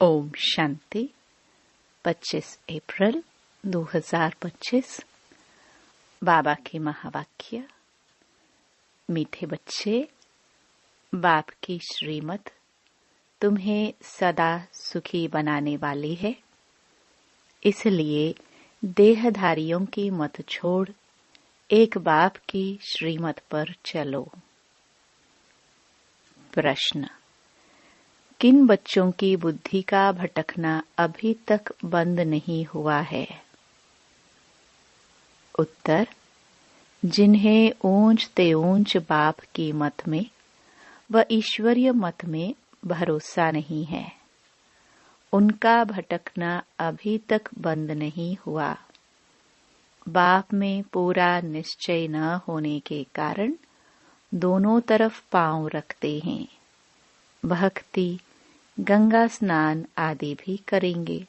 ओम शांति। 25 अप्रैल 2025। बाबा के महावाक्य। मीठे बच्चे, बाप की श्रीमत तुम्हें सदा सुखी बनाने वाली है, इसलिए देहधारियों की मत छोड़ एक बाप की श्रीमत पर चलो। प्रश्न: किन बच्चों की बुद्धि का भटकना अभी तक बंद नहीं हुआ है? उत्तर: जिन्हें ऊंच ते ऊंच बाप की मत में व ईश्वरीय मत में भरोसा नहीं है, उनका भटकना अभी तक बंद नहीं हुआ। बाप में पूरा निश्चय न होने के कारण दोनों तरफ पांव रखते हैं। भक्ति, गंगा स्नान आदि भी करेंगे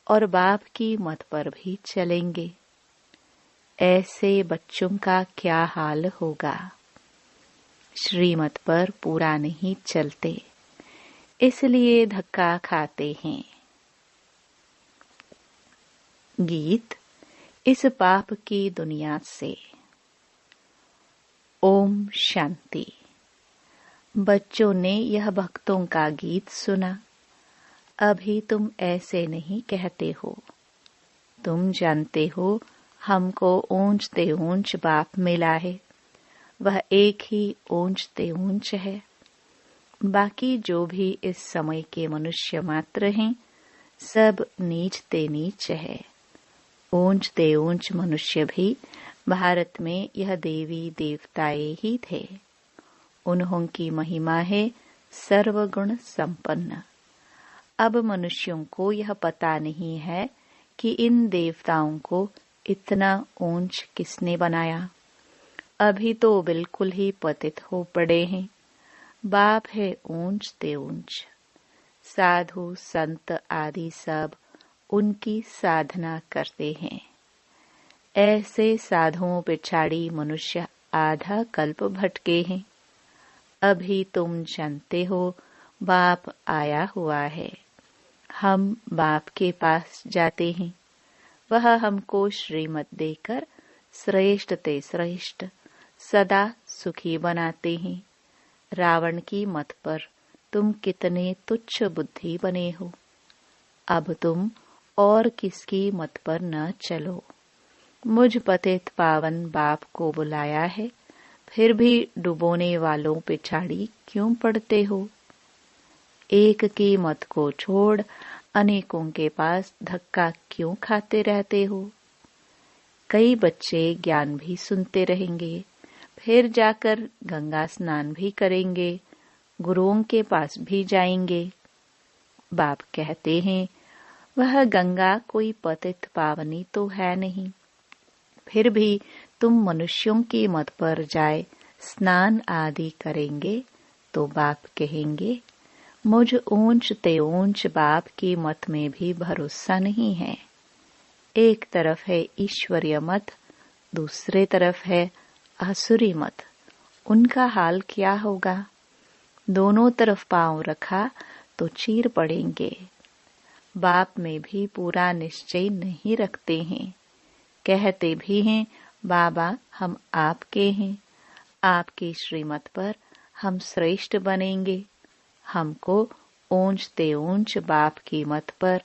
और बाप की मत पर भी चलेंगे। ऐसे बच्चों का क्या हाल होगा? श्रीमत पर पूरा नहीं चलते, इसलिए धक्का खाते हैं। गीत इस पाप की दुनिया से। ओम शांति। बच्चों ने यह भक्तों का गीत सुना। अभी तुम ऐसे नहीं कहते हो। तुम जानते हो हमको ऊंच ते ऊंच बाप मिला है, वह एक ही ऊंच ते ऊंच है। बाकी जो भी इस समय के मनुष्य मात्र हैं, सब नीच ते नीच है। ऊंच ते ऊंच मनुष्य भी भारत में यह देवी देवताए ही थे। उन्हों की महिमा है सर्वगुण संपन्न। अब मनुष्यों को यह पता नहीं है कि इन देवताओं को इतना ऊंच किसने बनाया। अभी तो बिल्कुल ही पतित हो पड़े हैं। बाप है ऊंच ते ऊंच। साधु संत आदि सब उनकी साधना करते हैं। ऐसे साधुओं पिछाड़ी मनुष्य आधा कल्प भटके हैं। अभी तुम जानते हो बाप आया हुआ है। हम बाप के पास जाते हैं। वह हमको श्रीमत देकर श्रेष्ठ ते श्रेष्ठ सदा सुखी बनाते हैं। रावण की मत पर तुम कितने तुच्छ बुद्धि बने हो। अब तुम और किसकी मत पर न चलो। मुझ पतित पावन बाप को बुलाया है, फिर भी डुबोने वालों पिछाड़ी क्यों पड़ते हो? एक की मत को छोड़ अनेकों के पास धक्का क्यों खाते रहते हो? कई बच्चे ज्ञान भी सुनते रहेंगे, फिर जाकर गंगा स्नान भी करेंगे, गुरुओं के पास भी जाएंगे। बाप कहते हैं वह गंगा कोई पतित पावनी तो है नहीं। फिर भी तुम मनुष्यों की मत पर जाए स्नान आदि करेंगे तो बाप कहेंगे मुझ ऊंच ते ऊंच बाप की मत में भी भरोसा नहीं है। एक तरफ है ईश्वरीय मत, दूसरे तरफ है आसुरी मत। उनका हाल क्या होगा? दोनों तरफ पांव रखा तो चीर पड़ेंगे। बाप में भी पूरा निश्चय नहीं रखते हैं। कहते भी हैं बाबा हम आपके हैं, आपकी श्रीमत पर हम श्रेष्ठ बनेंगे। हमको ऊंच ते ऊंच बाप की मत पर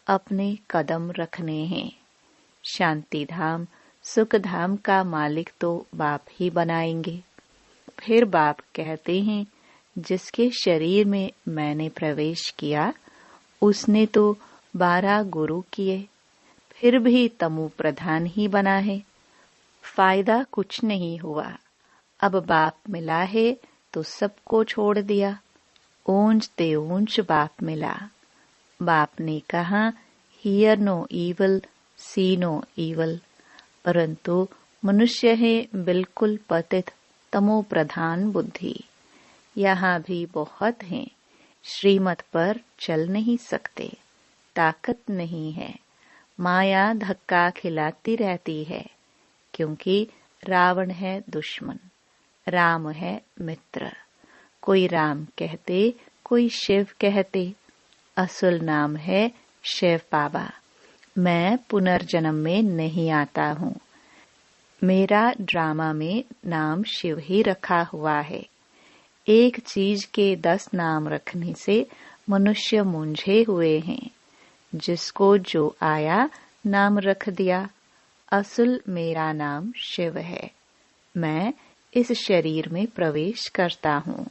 अपने कदम रखने हैं। शांति धाम सुख धाम का मालिक तो बाप ही बनाएंगे। फिर बाप कहते हैं जिसके शरीर में मैंने प्रवेश किया उसने तो 12 गुरु किए, फिर भी तमु प्रधान ही बना है। फायदा कुछ नहीं हुआ। अब बाप मिला है तो सबको छोड़ दिया। ऊंच ते ऊंच बाप मिला। बाप ने कहा hear no evil, see no evil. परंतु मनुष्य है बिल्कुल पतित तमो प्रधान बुद्धि। यहाँ भी बहुत हैं, श्रीमत पर चल नहीं सकते, ताकत नहीं है। माया धक्का खिलाती रहती है, क्योंकि रावण है दुश्मन, राम है मित्र। कोई राम कहते, कोई शिव कहते। असल नाम है शिव बाबा। मैं पुनर्जन्म में नहीं आता हूँ। मेरा ड्रामा में नाम शिव ही रखा हुआ है। एक चीज के 10 नाम रखने से मनुष्य मूंझे हुए हैं। जिसको जो आया नाम रख दिया। असल मेरा नाम शिव है। मैं इस शरीर में प्रवेश करता हूँ।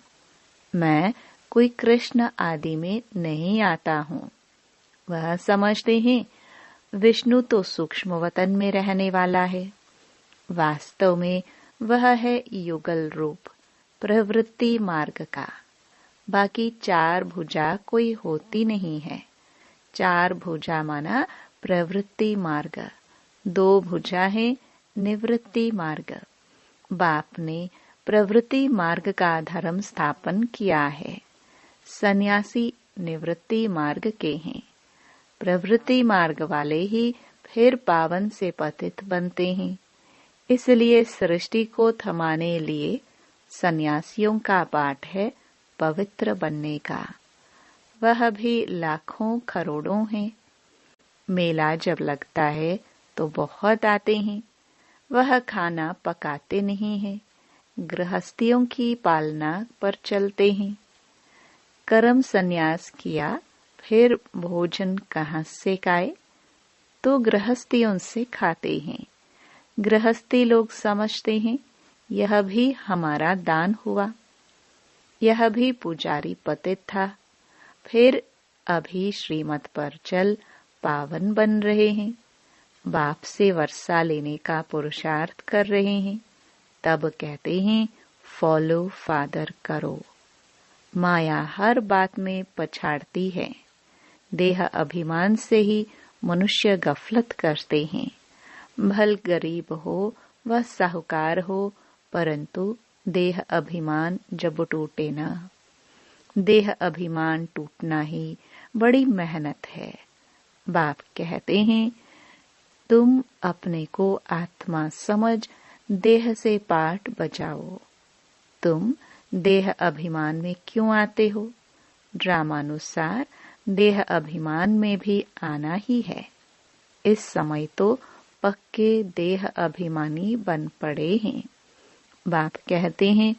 मैं कोई कृष्ण आदि में नहीं आता हूँ। वह समझते हैं विष्णु तो सूक्ष्म वतन में रहने वाला है। वास्तव में वह है युगल रूप प्रवृत्ति मार्ग का। बाकी 4 भुजा कोई होती नहीं है। 4 भुजा माना प्रवृत्ति मार्ग, 2 भुजा है निवृत्ति मार्ग। बाप ने प्रवृत्ति मार्ग का धर्म स्थापन किया है। सन्यासी निवृत्ति मार्ग के हैं। प्रवृत्ति मार्ग वाले ही फिर पावन से पतित बनते हैं। इसलिए सृष्टि को थमाने लिए सन्यासियों का पाठ है पवित्र बनने का। वह भी लाखों करोड़ों हैं। मेला जब लगता है तो बहुत आते हैं। वह खाना पकाते नहीं हैं। गृहस्थियों की पालना पर चलते हैं। कर्म संन्यास किया फिर भोजन कहाँ से खाए? तो गृहस्थियों से खाते हैं। गृहस्थी लोग समझते हैं यह भी हमारा दान हुआ। यह भी पुजारी पतित था, फिर अभी श्रीमत पर चल पावन बन रहे हैं। बाप से वर्षा लेने का पुरुषार्थ कर रहे हैं। तब कहते हैं फॉलो फादर करो। माया हर बात में पछाड़ती है। देह अभिमान से ही मनुष्य गफलत करते हैं। भल गरीब हो व साहूकार हो, परंतु देह अभिमान जब टूटे न। देह अभिमान टूटना ही बड़ी मेहनत है। बाप कहते हैं तुम अपने को आत्मा समझ देह से पाठ बजाओ। तुम देह अभिमान में क्यों आते हो? ड्रामानुसार देह अभिमान में भी आना ही है। इस समय तो पक्के देह अभिमानी बन पड़े हैं। बाप कहते हैं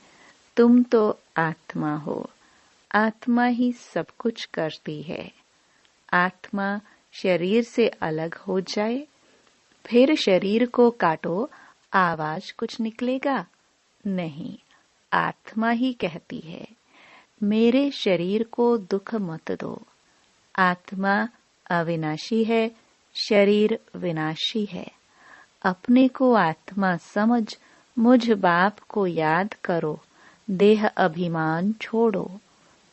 तुम तो आत्मा हो। आत्मा ही सब कुछ करती है। आत्मा शरीर से अलग हो जाए, फिर शरीर को काटो, आवाज कुछ निकलेगा? नहीं, आत्मा ही कहती है मेरे शरीर को दुख मत दो। आत्मा अविनाशी है, शरीर विनाशी है। अपने को आत्मा समझ मुझ बाप को याद करो। देह अभिमान छोड़ो।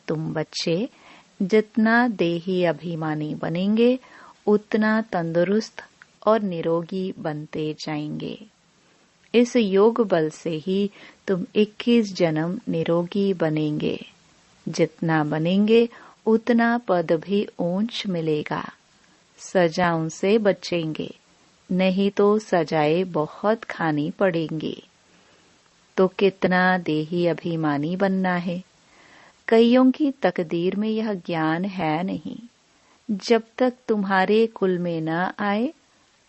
तुम बच्चे जितना देही अभिमानी बनेंगे उतना तंदुरुस्त और निरोगी बनते जाएंगे। इस योग बल से ही तुम 21 जन्म निरोगी बनेंगे। जितना बनेंगे उतना पद भी ऊंच मिलेगा। सजाओं से बचेंगे, नहीं तो सजाएं बहुत खानी पड़ेंगी। तो कितना देही अभिमानी बनना है। कईयों की तकदीर में यह ज्ञान है नहीं। जब तक तुम्हारे कुल में न आए,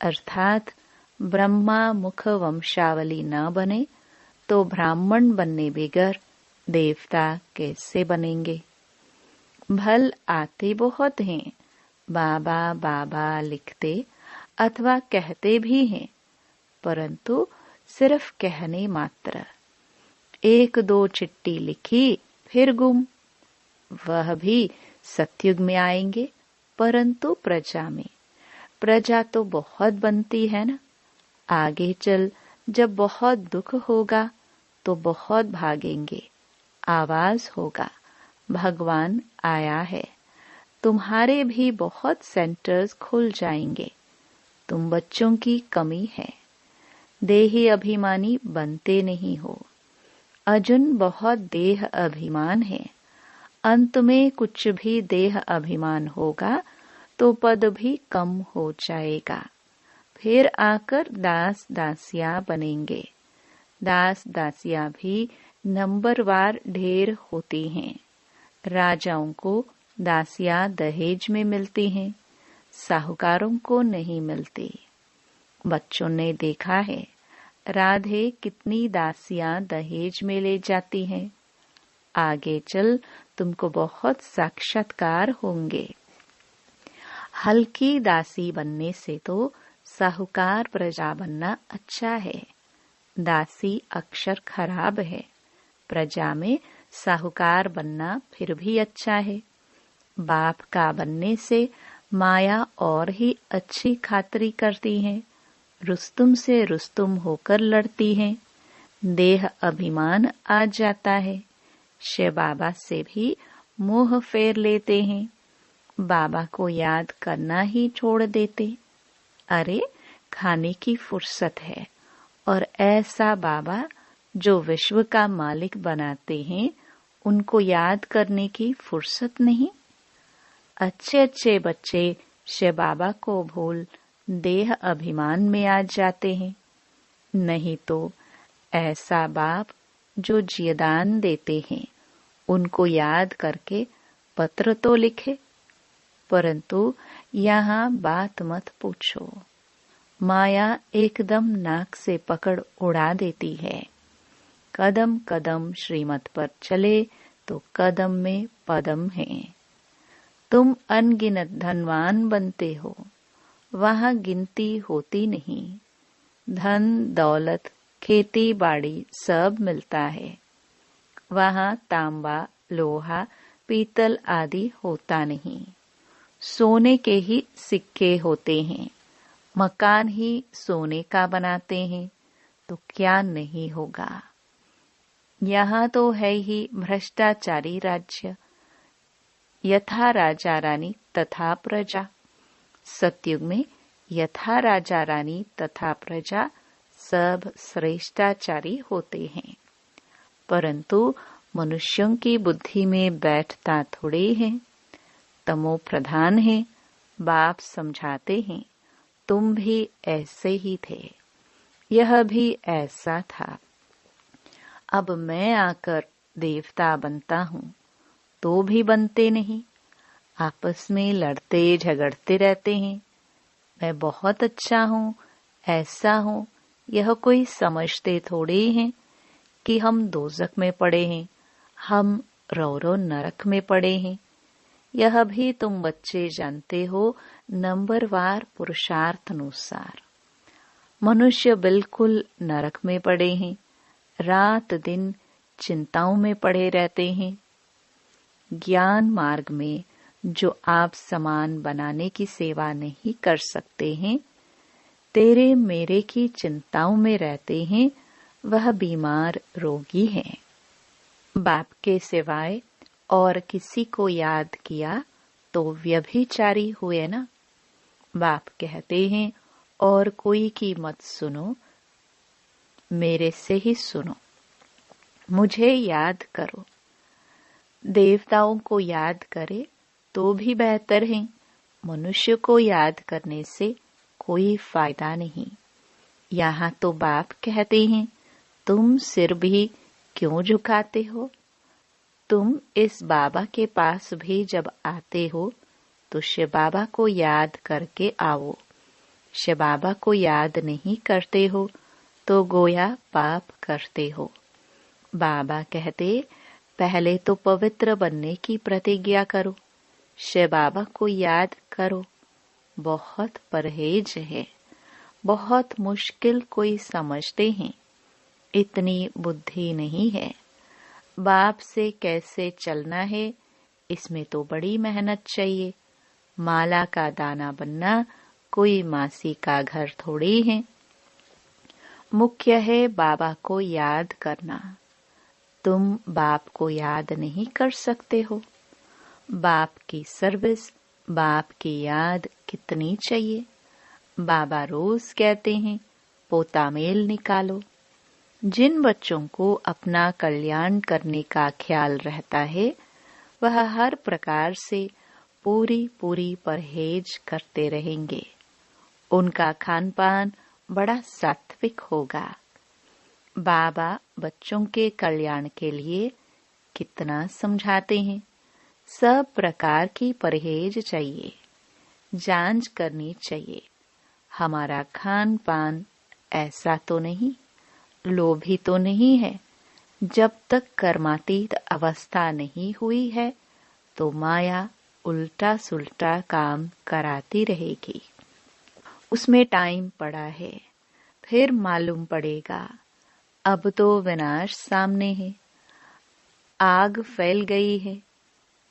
अर्थात ब्रह्मा मुख वंशावली न बने, तो ब्राह्मण बनने बगैर देवता कैसे बनेंगे? भल आते बहुत हैं, बाबा बाबा लिखते अथवा कहते भी हैं, परंतु सिर्फ कहने मात्र। 1-2 चिट्ठी लिखी फिर गुम। वह भी सतयुग में आएंगे, परंतु प्रजा में। प्रजा तो बहुत बनती है ना। आगे चल जब बहुत दुख होगा तो बहुत भागेंगे। आवाज होगा भगवान आया है। तुम्हारे भी बहुत सेंटर्स खुल जाएंगे। तुम बच्चों की कमी है। देही अभिमानी बनते नहीं हो। अर्जुन बहुत देह अभिमान है। अंत में कुछ भी देह अभिमान होगा तो पद भी कम हो जाएगा। फिर आकर दास दासियां बनेंगे। दास दासियां भी नंबरवार ढेर होती हैं। राजाओं को दासियां दहेज में मिलती हैं, साहूकारों को नहीं मिलती। बच्चों ने देखा है राधे कितनी दासियां दहेज में ले जाती हैं। आगे चल तुमको बहुत साक्षात्कार होंगे। हल्की दासी बनने से तो साहूकार प्रजा बनना अच्छा है। दासी अक्षर खराब है, प्रजा में साहूकार बनना फिर भी अच्छा है। बाप का बनने से माया और ही अच्छी खातरी करती है, रुस्तुम से रुस्तुम होकर लड़ती है, देह अभिमान आ जाता है। शिव बाबा से भी मोह फेर लेते हैं, बाबा को याद करना ही छोड़ देते। अरे खाने की फुर्सत है, और ऐसा बाबा जो विश्व का मालिक बनाते हैं उनको याद करने की फुर्सत नहीं। अच्छे अच्छे बच्चे शिव बाबा को भूल देह अभिमान में आ जाते हैं। नहीं तो ऐसा बाप जो जियदान देते हैं उनको याद करके पत्र तो लिखे, परंतु यहाँ बात मत पूछो। माया एकदम नाक से पकड़ उड़ा देती है। कदम कदम श्रीमत पर चले तो कदम में पदम है। तुम अनगिनत धनवान बनते हो, वहाँ गिनती होती नहीं। धन दौलत खेती बाड़ी सब मिलता है, वहाँ तांबा लोहा पीतल आदि होता नहीं। सोने के ही सिक्के होते हैं, मकान ही सोने का बनाते हैं, तो क्या नहीं होगा। यहाँ तो है ही भ्रष्टाचारी राज्य, यथा राजा रानी तथा प्रजा। सतयुग में यथा राजा रानी तथा प्रजा सब श्रेष्ठाचारी होते हैं, परंतु मनुष्यों की बुद्धि में बैठता थोड़े है। तमो प्रधान है। बाप समझाते हैं तुम भी ऐसे ही थे, यह भी ऐसा था। अब मैं आकर देवता बनता हूँ तो भी बनते नहीं, आपस में लड़ते झगड़ते रहते हैं। मैं बहुत अच्छा हूँ, ऐसा हूँ, यह कोई समझते थोड़े हैं कि हम दोजख में पड़े हैं, हम रौरो नरक में पड़े हैं। यह भी तुम बच्चे जानते हो नंबरवार पुरुषार्थ अनुसार। मनुष्य बिल्कुल नरक में पड़े हैं, रात दिन चिंताओं में पड़े रहते हैं। ज्ञान मार्ग में जो आप समान बनाने की सेवा नहीं कर सकते हैं, तेरे मेरे की चिंताओं में रहते हैं, वह बीमार रोगी है। बाप के सिवाय और किसी को याद किया तो व्यभिचारी हुए ना। बाप कहते हैं और कोई की मत सुनो, मेरे से ही सुनो, मुझे याद करो। देवताओं को याद करे तो भी बेहतर है, मनुष्य को याद करने से कोई फायदा नहीं। यहाँ तो बाप कहते हैं तुम सिर भी क्यों झुकाते हो। तुम इस बाबा के पास भी जब आते हो तो शिव बाबा को याद करके आओ। शिव बाबा को याद नहीं करते हो तो गोया पाप करते हो। बाबा कहते पहले तो पवित्र बनने की प्रतिज्ञा करो, शिव बाबा को याद करो। बहुत परहेज है, बहुत मुश्किल कोई समझते हैं, इतनी बुद्धि नहीं है। बाप से कैसे चलना है, इसमें तो बड़ी मेहनत चाहिए। माला का दाना बनना कोई मासी का घर थोड़ी है। मुख्य है बाबा को याद करना। तुम बाप को याद नहीं कर सकते हो। बाप की सर्विस, बाप की याद कितनी चाहिए। बाबा रोज कहते हैं पोता मेल निकालो। जिन बच्चों को अपना कल्याण करने का ख्याल रहता है, वह हर प्रकार से पूरी पूरी परहेज करते रहेंगे। उनका खान पान बड़ा सात्विक होगा। बाबा बच्चों के कल्याण के लिए कितना समझाते हैं। सब प्रकार की परहेज चाहिए, जांच करनी चाहिए। हमारा खान पान ऐसा तो नहीं, लोभी तो नहीं है। जब तक कर्मातीत अवस्था नहीं हुई है तो माया उल्टा सुल्टा काम कराती रहेगी। उसमें टाइम पड़ा है, फिर मालूम पड़ेगा। अब तो विनाश सामने है, आग फैल गई है।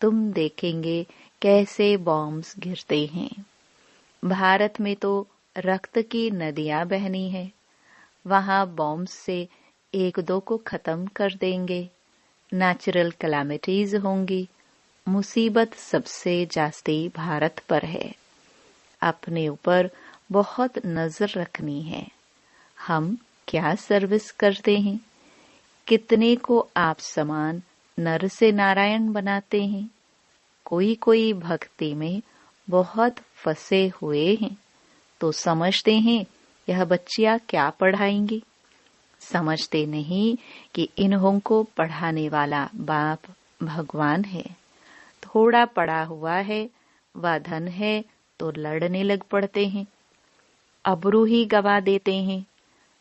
तुम देखेंगे कैसे बॉम्ब्स गिरते हैं। भारत में तो रक्त की नदियां बहनी है। वहां बॉम्ब्स से एक दो को खत्म कर देंगे। नेचुरल कैलामिटीज होंगी। मुसीबत सबसे जास्ती भारत पर है। अपने ऊपर बहुत नजर रखनी है। हम क्या सर्विस करते हैं? कितने को आप समान नर से नारायण बनाते हैं। कोई भक्ति में बहुत फंसे हुए हैं तो समझते हैं यह बच्चियां क्या पढ़ाएंगी। समझते नहीं कि इन्हों को पढ़ाने वाला बाप भगवान है। थोड़ा पढ़ा हुआ है व धन है तो लड़ने लग पड़ते हैं, अबरू ही गवा देते हैं।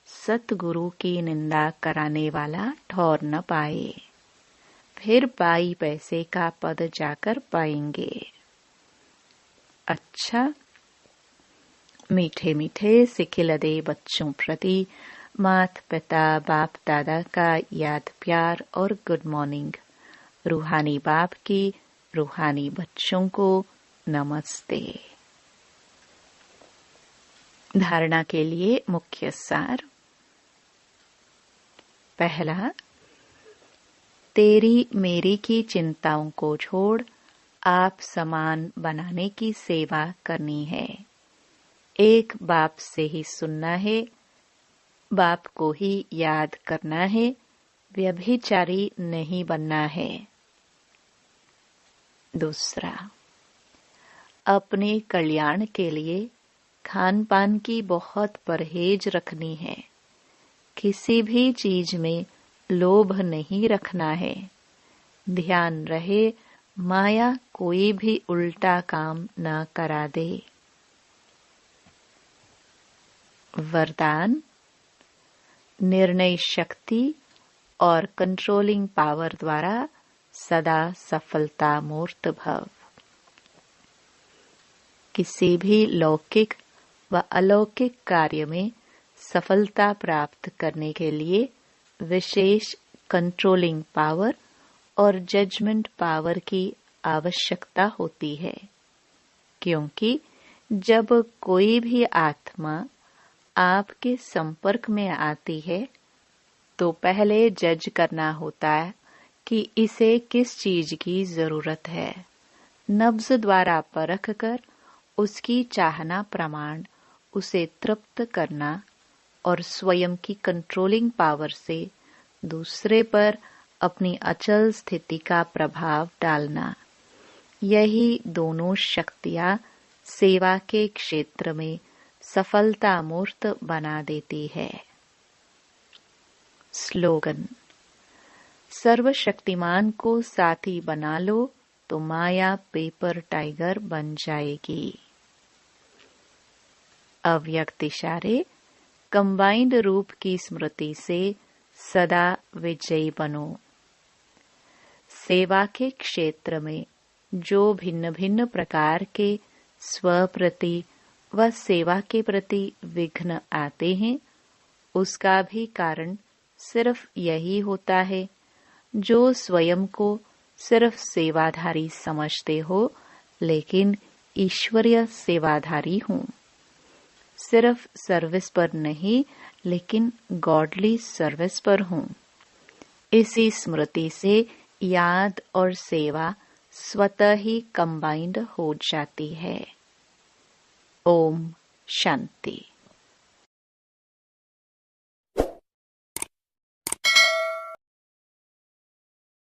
सतगुरु की निंदा कराने वाला ठौर न पाए, फिर पाई पैसे का पद जाकर पाएंगे। अच्छा, मीठे मीठे सिखिलदे बच्चों प्रति माता पिता बाप दादा का याद प्यार और गुड मॉर्निंग। रूहानी बाप की रूहानी बच्चों को नमस्ते। धारणा के लिए मुख्य सार। पहला, तेरी मेरी की चिंताओं को छोड़ आप समान बनाने की सेवा करनी है। एक बाप से ही सुनना है, बाप को ही याद करना है, व्यभिचारी नहीं बनना है। दूसरा, अपने कल्याण के लिए खान पान की बहुत परहेज रखनी है। किसी भी चीज में लोभ नहीं रखना है। ध्यान रहे माया कोई भी उल्टा काम न करा दे। वरदान, निर्णय शक्ति और कंट्रोलिंग पावर द्वारा सदा सफलता मूर्त भव। किसी भी लौकिक व अलौकिक कार्य में सफलता प्राप्त करने के लिए विशेष कंट्रोलिंग पावर और जजमेंट पावर की आवश्यकता होती है, क्योंकि जब कोई भी आत्मा आपके संपर्क में आती है तो पहले जज करना होता है कि इसे किस चीज की जरूरत है। नब्ज द्वारा परख कर उसकी चाहना प्रमाण उसे तृप्त करना और स्वयं की कंट्रोलिंग पावर से दूसरे पर अपनी अचल स्थिति का प्रभाव डालना, यही दोनों शक्तियां सेवा के क्षेत्र में सफलता मूर्त बना देती है। स्लोगन, सर्वशक्तिमान को साथी बना लो तो माया पेपर टाइगर बन जाएगी। अव्यक्त इशारे, कंबाइंड रूप की स्मृति से सदा विजयी बनो। सेवा के क्षेत्र में जो भिन्न भिन्न प्रकार के स्वप्रति व सेवा के प्रति विघ्न आते हैं, उसका भी कारण सिर्फ यही होता है जो स्वयं को सिर्फ सेवाधारी समझते हो, लेकिन ईश्वरीय सेवाधारी हूँ। सिर्फ सर्विस पर नहीं, लेकिन गॉडली सर्विस पर हूँ। इसी स्मृति से याद और सेवा स्वतः ही कंबाइंड हो जाती है। ओम शांति।